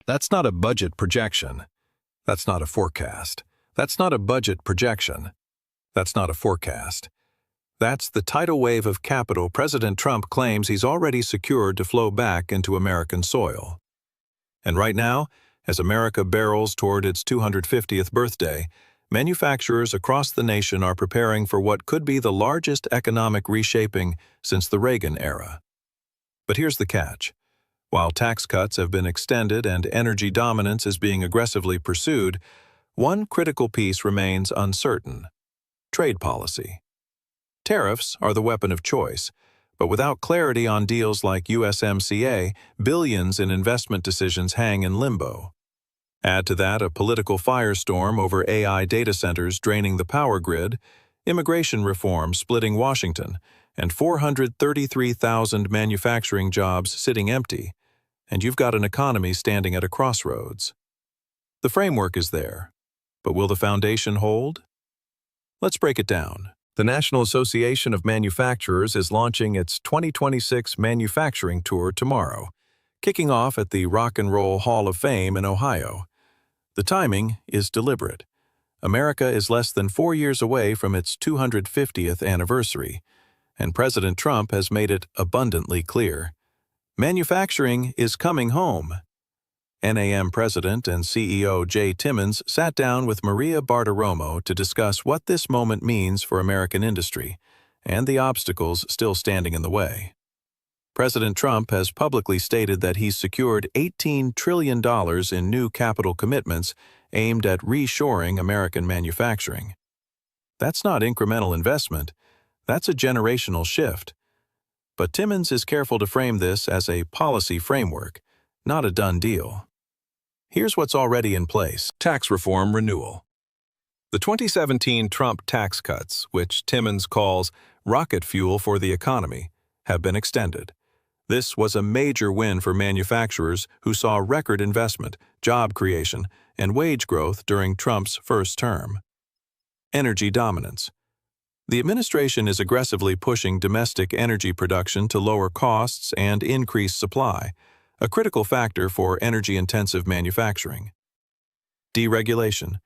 That's not a budget projection. That's not a forecast. That's not a budget projection. That's not a forecast. That's the tidal wave of capital President Trump claims he's already secured to flow back into American soil. And right now, as America barrels toward its 250th birthday, manufacturers across the nation are preparing for what could be the largest economic reshaping since the Reagan era. But here's the catch. While tax cuts have been extended and energy dominance is being aggressively pursued, one critical piece remains uncertain: trade policy. Tariffs are the weapon of choice, but without clarity on deals like USMCA, billions in investment decisions hang in limbo. Add to that a political firestorm over AI data centers draining the power grid, immigration reform splitting Washington, and 433,000 manufacturing jobs sitting empty, and you've got an economy standing at a crossroads. The framework is there, but will the foundation hold? Let's break it down. The National Association of Manufacturers is launching its 2026 Manufacturing Tour tomorrow, kicking off at the Rock and Roll Hall of Fame in Ohio. The timing is deliberate. America is less than 4 years away from its 250th anniversary, and President Trump has made it abundantly clear. Manufacturing is coming home. NAM President and CEO Jay Timmons sat down with Maria Bartiromo to discuss what this moment means for American industry and the obstacles still standing in the way. President Trump has publicly stated that he's secured $18 trillion in new capital commitments aimed at reshoring American manufacturing. That's not incremental investment, that's a generational shift. But Timmons is careful to frame this as a policy framework, not a done deal. Here's what's already in place: tax reform renewal. The 2017 Trump tax cuts, which Timmons calls rocket fuel for the economy, have been extended. This was a major win for manufacturers who saw record investment, job creation, and wage growth during Trump's first term. Energy dominance. The administration is aggressively pushing domestic energy production to lower costs and increase supply, a critical factor for energy-intensive manufacturing. Deregulation.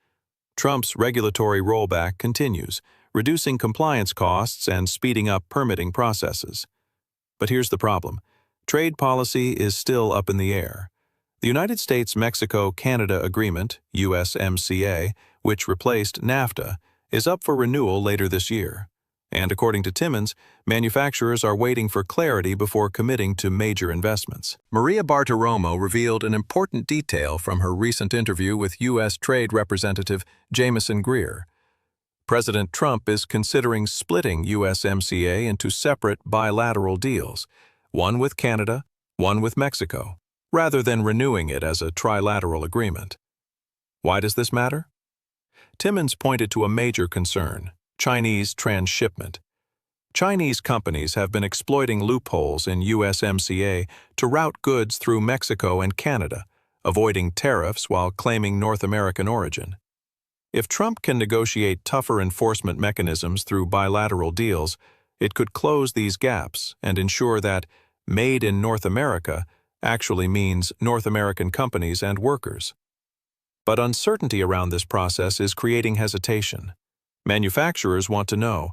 Trump's regulatory rollback continues, reducing compliance costs and speeding up permitting processes. But here's the problem. Trade policy is still up in the air. The United States-Mexico-Canada Agreement, USMCA, which replaced NAFTA, is up for renewal later this year. And according to Timmons, manufacturers are waiting for clarity before committing to major investments. Maria Bartiromo revealed an important detail from her recent interview with U.S. Trade Representative Jamieson Greer. President Trump is considering splitting USMCA into separate bilateral deals, one with Canada, one with Mexico, rather than renewing it as a trilateral agreement. Why does this matter? Timmons pointed to a major concern: Chinese transshipment. Chinese companies have been exploiting loopholes in USMCA to route goods through Mexico and Canada, avoiding tariffs while claiming North American origin. If Trump can negotiate tougher enforcement mechanisms through bilateral deals, it could close these gaps and ensure that "Made in North America" actually means North American companies and workers. But uncertainty around this process is creating hesitation. Manufacturers want to know,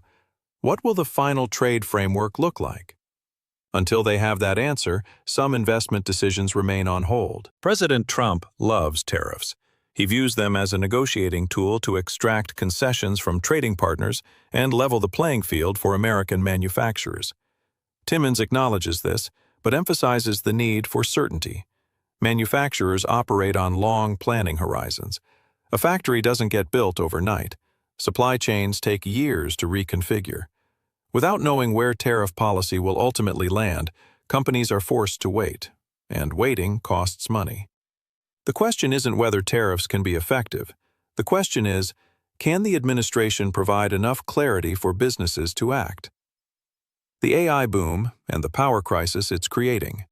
what will the final trade framework look like? Until they have that answer, some investment decisions remain on hold. President Trump loves tariffs. He views them as a negotiating tool to extract concessions from trading partners and level the playing field for American manufacturers. Timmons acknowledges this, but emphasizes the need for certainty. Manufacturers operate on long planning horizons. A factory doesn't get built overnight. Supply chains take years to reconfigure. Without knowing where tariff policy will ultimately land, companies are forced to wait, and waiting costs money. The question isn't whether tariffs can be effective. The question is, can the administration provide enough clarity for businesses to act? The AI boom and the power crisis it's creating.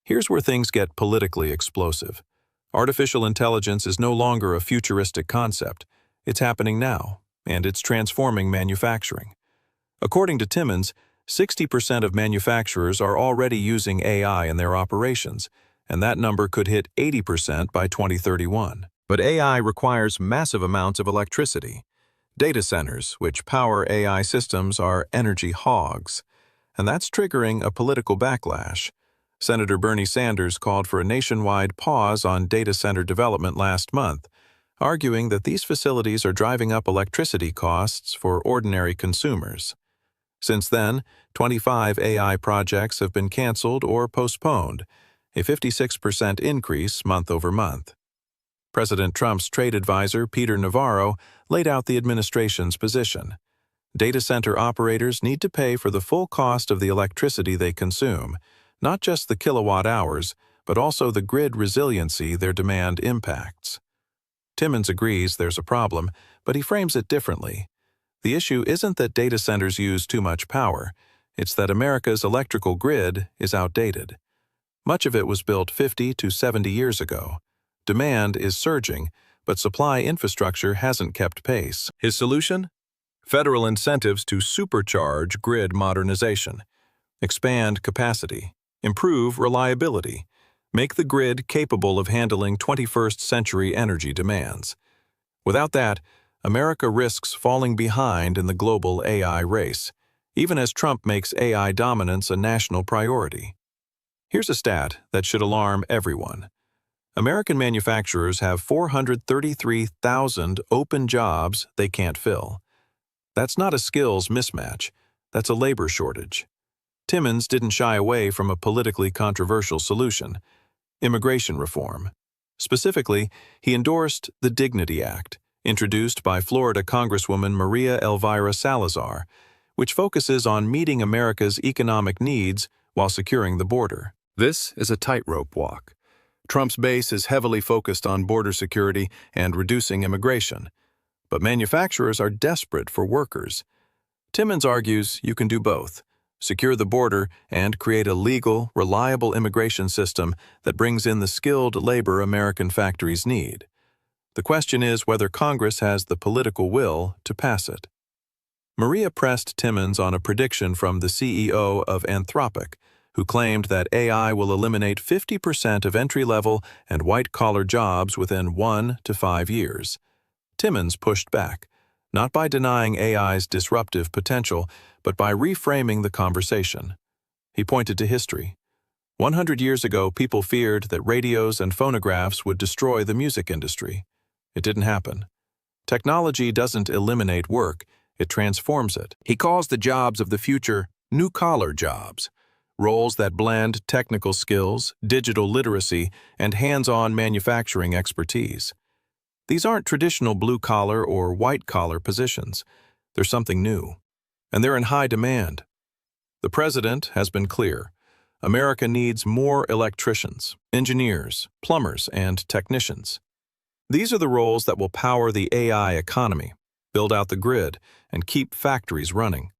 Here's where things get politically explosive. Artificial intelligence is no longer a futuristic concept. It's happening now, and it's transforming manufacturing. According to Timmons, 60% of manufacturers are already using AI in their operations, and that number could hit 80% by 2031. But AI requires massive amounts of electricity. Data centers, which power AI systems, are energy hogs, and that's triggering a political backlash. Senator Bernie Sanders called for a nationwide pause on data center development last month, arguing that these facilities are driving up electricity costs for ordinary consumers. Since then, 25 AI projects have been canceled or postponed, a 56% increase month over month. President Trump's trade advisor, Peter Navarro, laid out the administration's position. Data center operators need to pay for the full cost of the electricity they consume, not just the kilowatt hours, but also the grid resiliency their demand impacts. Timmons agrees there's a problem, but he frames it differently. The issue isn't that data centers use too much power, it's that America's electrical grid is outdated. Much of it was built 50 to 70 years ago. Demand is surging, but supply infrastructure hasn't kept pace. His solution? Federal incentives to supercharge grid modernization. Expand capacity. Improve reliability. Make the grid capable of handling 21st century energy demands. Without that, America risks falling behind in the global AI race, even as Trump makes AI dominance a national priority. Here's a stat that should alarm everyone. American manufacturers have 433,000 open jobs they can't fill. That's not a skills mismatch, that's a labor shortage. Timmons didn't shy away from a politically controversial solution: immigration reform. Specifically, he endorsed the Dignity Act, introduced by Florida Congresswoman Maria Elvira Salazar, which focuses on meeting America's economic needs while securing the border. This is a tightrope walk. Trump's base is heavily focused on border security and reducing immigration, but manufacturers are desperate for workers. Timmons argues you can do both: secure the border and create a legal, reliable immigration system that brings in the skilled labor American factories need. The question is whether Congress has the political will to pass it. Maria pressed Timmons on a prediction from the CEO of Anthropic, who claimed that AI will eliminate 50% of entry-level and white-collar jobs within 1 to 5 years. Timmons pushed back, not by denying AI's disruptive potential, but by reframing the conversation. He pointed to history. 100 years ago, people feared that radios and phonographs would destroy the music industry. It didn't happen. Technology doesn't eliminate work, it transforms it. He calls the jobs of the future new-collar jobs, roles that blend technical skills, digital literacy, and hands-on manufacturing expertise. These aren't traditional blue-collar or white-collar positions. They're something new, and they're in high demand. The president has been clear. America needs more electricians, engineers, plumbers, and technicians. These are the roles that will power the AI economy, build out the grid, and keep factories running.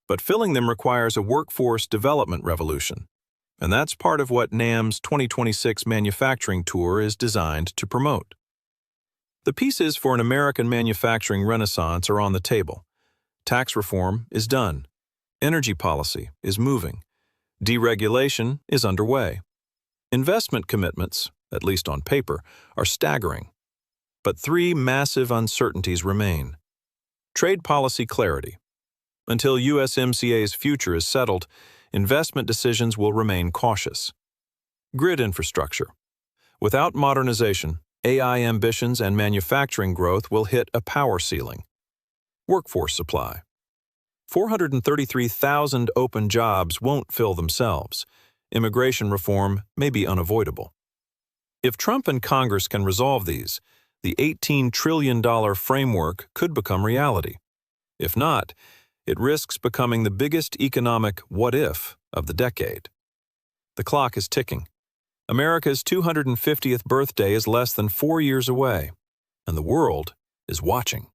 But filling them requires a workforce development revolution, and that's part of what NAM's 2026 manufacturing tour is designed to promote. The pieces for an American manufacturing renaissance are on the table. Tax reform is done. Energy policy is moving. Deregulation is underway. Investment commitments, at least on paper, are staggering. But 3 massive uncertainties remain. Trade policy clarity. Until USMCA's future is settled, investment decisions will remain cautious. Grid infrastructure. Without modernization, AI ambitions and manufacturing growth will hit a power ceiling. Workforce supply. 433,000 open jobs won't fill themselves. Immigration reform may be unavoidable. If Trump and Congress can resolve these, the $18 trillion framework could become reality. If not, it risks becoming the biggest economic what-if of the decade. The clock is ticking. America's 250th birthday is less than 4 years away, and the world is watching.